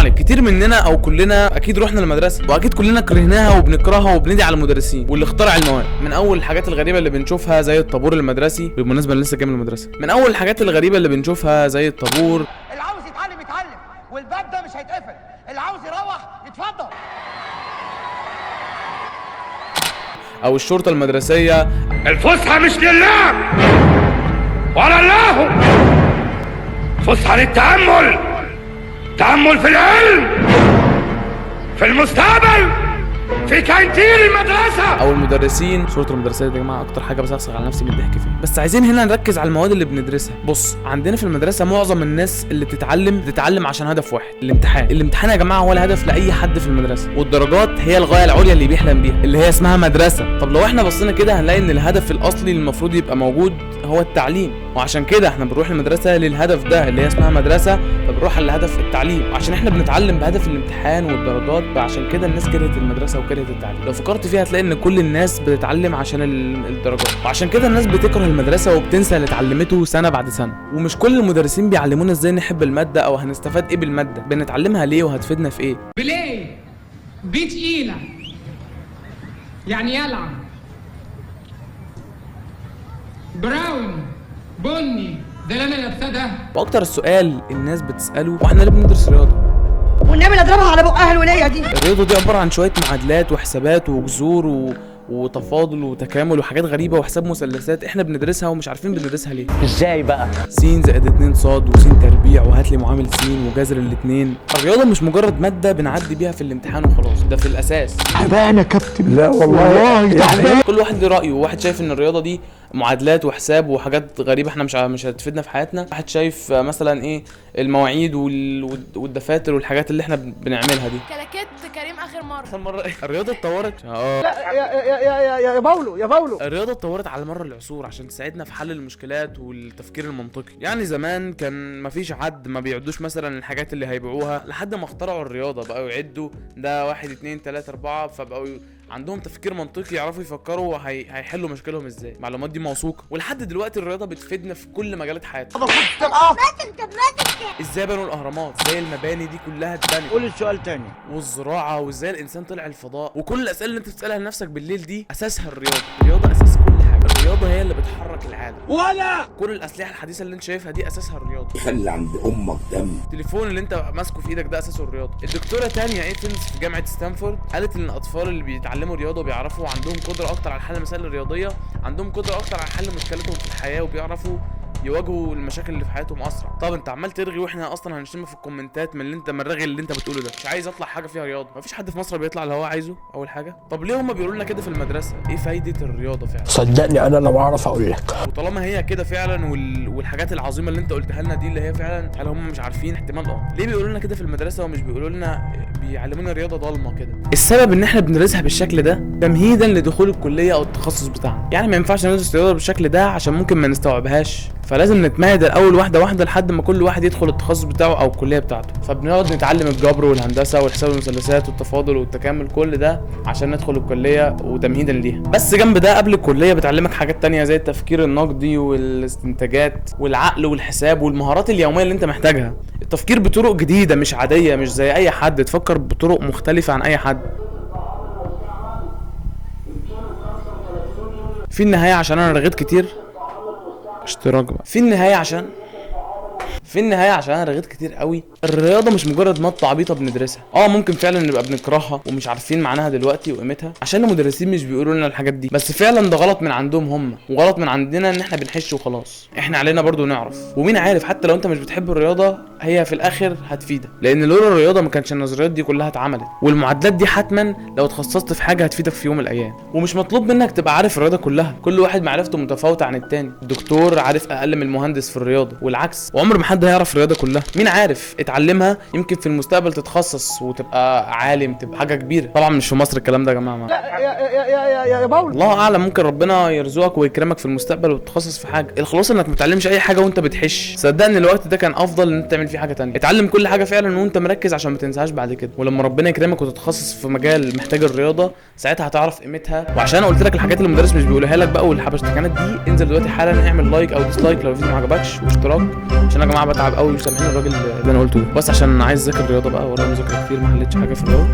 عليك، كتير مننا او كلنا اكيد رحنا المدرسه، واكيد كلنا كرهناها وبنكرهها وبندي على المدرسين واللي اخترع المواد. من اول الحاجات الغريبه اللي بنشوفها زي الطابور المدرسي، بالمناسبه اللي لسه جاي من المدرسه، من اول الحاجات الغريبه اللي بنشوفها زي الطابور. اللي عاوز يتعلم يتعلم، والباب ده مش هيتقفل، اللي عاوز يروح يتفضل. او الشرطه المدرسيه، الفسحه مش لله ولا الله، فسحه للتامل، تامل في العلم، في المستقبل، في كانتين المدرسه. او المدرسين. الشرطه المدرسيه دي يا جماعه اكتر حاجه بسخسخ على نفسي من الضحك فيها. بس عايزين هنا نركز على المواد اللي بندرسها. بص، عندنا في المدرسه معظم الناس اللي بتتعلم عشان هدف واحد، الامتحان يا جماعه هو الهدف لاي حد في المدرسه، والدرجات هي الغايه العليا اللي بيحلم بيها، اللي هي اسمها مدرسه. طب لو احنا بصينا كده هنلاقي ان الهدف الاصلي اللي المفروض يبقى موجود هو التعليم، وعشان كده احنا بنروح المدرسه للهدف ده اللي هي اسمها مدرسه، فبنروح على هدف التعليم، وعشان احنا بنتعلم بهدف الامتحان والدرجات، فعشان كده الناس كرهت المدرسه وكرهت التعليم. لو فكرت فيها هتلاقي ان كل الناس بتتعلم عشان الدرجات، وعشان كده الناس بتكره المدرسه وبتنسى اللي اتعلمته سنه بعد سنه. ومش كل المدرسين بيعلمونا ازاي نحب الماده او هنستفاد ايه بالماده، بنتعلمها ليه وهتفيدنا في ايه. بلاي بي تقيله يعني يلعب، براون بني ده اللي انا لابساه ده. واكتر السؤال الناس بتساله، واحنا ليه بندرس رياضه؟ والنبي نضربها على بقها الوليه دي. الرياضه دي عباره عن شويه معادلات وحسابات وجذور وتفاضل وتكامل وحاجات غريبه وحساب مثلثات احنا بندرسها ومش عارفين بندرسها ليه. ازاي بقى؟ س زائد 2 ص وس تربيع وهات لي معامل س وجذر الاثنين. الرياضه مش مجرد ماده بنعدي بيها في الامتحان وخلاص، ده في الاساس. تعبان يا كابتن. لا والله تعبان. كل واحد له رايه، وواحد شايف ان الرياضه دي معادلات وحساب وحاجات غريبه احنا مش هتفيدنا في حياتنا، واحد شايف مثلا ايه المواعيد والدفاتر والحاجات اللي احنا بنعملها دي. كلاكيت كريم اخر مره الرياضه اتطورت يا باولو الرياضه اتطورت على مر العصور عشان تساعدنا في حل المشكلات والتفكير المنطقي. يعني زمان كان مفيش عد، ما بيعدوش مثلا الحاجات اللي هيبيعوها، لحد ما اخترعوا الرياضه بقوا يعدوا ده 1 2 3 4، فبقوا عندهم تفكير منطقي، يعرفوا يفكروا هيحلوا مشكلهم ازاي. المعلومات دي موثوقه، ولحد دلوقتي الرياضه بتفيدنا في كل مجالات حياتنا. ازاي بنوا الاهرامات، ازاي المباني دي كلها اتبنت، قول السؤال تاني. والزراعه، وازاي الانسان طلع الفضاء، وكل الاسئله اللي انت بتسالها لنفسك بالليل دي اساسها الرياضه اساس كل حاجه. الرياضه هي اللي بتحرك العالم، ولا كل الاسلحه الحديثه اللي انت شايفها دي اساسها الرياضه. خلي عند امك دم. التليفون اللي انت ماسكه في ايدك ده اساسه الرياضه. الدكتوره تانيا ايفنز في جامعه ستانفورد قالت ان الاطفال اللي بيتعلموا رياضه وبيعرفوا عندهم قدره اكتر على حل المسائل الرياضيه، عندهم قدره اكتر على حل مشكلتهم في الحياه، وبيعرفوا يواجهوا المشاكل اللي في حياتهم اسرع. طب انت عمال ترغي واحنا اصلا هنشتم في الكومنتات من الرغي اللي انت بتقوله ده. مش عايز اطلع حاجه فيها رياضه، مفيش حد في مصر بيطلع اللي هو عايزه اول حاجه. طب ليه هم بيقولوا لنا كده في المدرسه؟ ايه فايده الرياضه فعلا؟ صدقني انا لو اعرف اقول لك. وطالما هي كده فعلا والحاجات العظيمه اللي انت قلتها لنا دي اللي هي فعلا، هل هم مش عارفين؟ احتمال ليه بيقولوا لنا كده في المدرسه ومش بيقولوا لنا بيعلمونا رياضه ضلمه كده؟ السبب ان احنا بندرسها بالشكل ده تمهيدا لدخول الكليه او التخصص بتاعنا. يعني ما ينفعش ندرس رياضه بالشكل ده عشان ممكن ما نستوعبهاش، فلازم نتمهد الاول واحده واحده لحد ما كل واحد يدخل التخصص بتاعه او الكليه بتاعته. فبنقعد نتعلم الجبر والهندسه والحساب المثلثات والتفاضل والتكامل، كل ده عشان ندخل الكليه وتمهيدا ليها. بس جنب ده قبل الكليه بتعلمك حاجات تانية زي التفكير النقدي والاستنتاجات والعقل والحساب والمهارات اليوميه اللي انت محتاجها. التفكير بطرق جديده مش عاديه، مش زي اي حد، تفكر بطرق مختلفه عن اي حد. في النهايه عشان انا رغيت كتير، اشتراك بقى. في النهايه عشان انا رغيت كتير قوي، الرياضه مش مجرد ماده عبيطه بندرسها. ممكن فعلا نبقى بنكرهها ومش عارفين معناها دلوقتي وقيمتها عشان المدرسين مش بيقولوا لنا الحاجات دي، بس فعلا ده غلط من عندهم هم، وغلط من عندنا ان احنا بنحش وخلاص. احنا علينا برضو نعرف، ومين عارف حتى لو انت مش بتحب الرياضه هي في الاخر هتفيدك، لان لولا الرياضه ما كانش النظريات دي كلها اتعملت، والمعادلات دي حتما لو اتخصصت في حاجه هتفيدك في يوم من الايام. ومش مطلوب منك تبقى عارف الرياضه كلها، كل واحد معرفته متفاوته عن التاني. الدكتور عارف اقل من المهندس في الرياضه والعكس، وعمر ما حد هيعرف الرياضه كلها. مين عارف؟ اتعلمها يمكن في المستقبل تتخصص وتبقى عالم، تبقى حاجه كبيره. طبعا مش في مصر الكلام ده يا جماعه. يا باولو الله اعلم، ممكن ربنا يرزقك ويكرمك في المستقبل وتتخصص في حاجه. الخلاصه انك ما تتعلمش اي حاجه وانت بتحش. صدقني الوقت ده كان افضل ان انت تعمل فيه حاجه تانية. اتعلم كل حاجه فعلا وانت مركز عشان ما تنساهاش بعد كده، ولما ربنا يكرمك وتتخصص في مجال محتاج الرياضه ساعتها هتعرف قيمتها. وعشان قلت لك الحاجات اللي المدرس مش بيقولها لك بقى والحبشتكنات دي، انزل دلوقتي حالا اعمل لايك او ديسلايك لو الفيديو ما عجبكش، واشتراك عشان يا جماعه وبتعب قوي وسامعين الراجل اللي انا قلته ده، بس عشان عايز اذاكر رياضه بقى، ورايا مذاكره كتير ما حلتش حاجه في الرياضه.